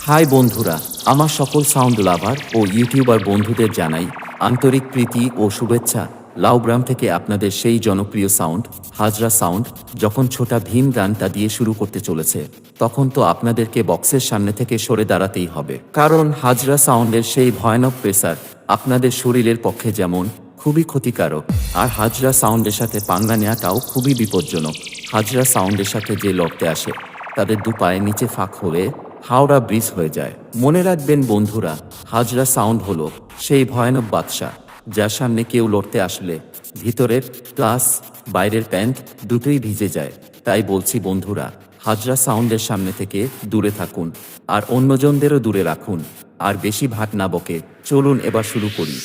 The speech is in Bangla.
হাই বন্ধুরা, আমার সকল সাউন্ড লাভার ও ইউটিউবার বন্ধুদের জানাই আন্তরিক প্রীতি ও শুভেচ্ছা। লাউগ্রাম থেকে আপনাদের সেই জনপ্রিয় সাউন্ড হাজরা সাউন্ড যখন ছোটা ভীম গানটা দিয়ে শুরু করতে চলেছে, তখন তো আপনাদেরকে বক্সের সামনে থেকে সরে দাঁড়াতেই হবে, কারণ হাজরা সাউন্ডের সেই ভয়ানক প্রেসার আপনাদের শরীরের পক্ষে যেমন খুবই ক্ষতিকারক, আর হাজরা সাউন্ডের সাথে পাঙ্গা নেওয়াটাও খুবই বিপজ্জনক। হাজরা সাউন্ডের সাথে যে লড়তে আসে তাদের দুপায়ে নিচে ফাঁক হয়ে হাওড়া ব্রিজ হয়ে যায়। মনে রাখবেন বন্ধুরা, হাজরা সাউন্ড হলো সেই ভয়ানক বাদশা যার সামনে কেউ লড়তে আসলে ভিতরের গ্লাস বাইরের প্যান্ট দুটোই ভিজে যায়। তাই বলছি বন্ধুরা, হাজরা সাউন্ডের সামনে থেকে দূরে থাকুন আর অন্যজনদেরও দূরে রাখুন। আর বেশি ভাট না বকে চলুন এবার শুরু করি।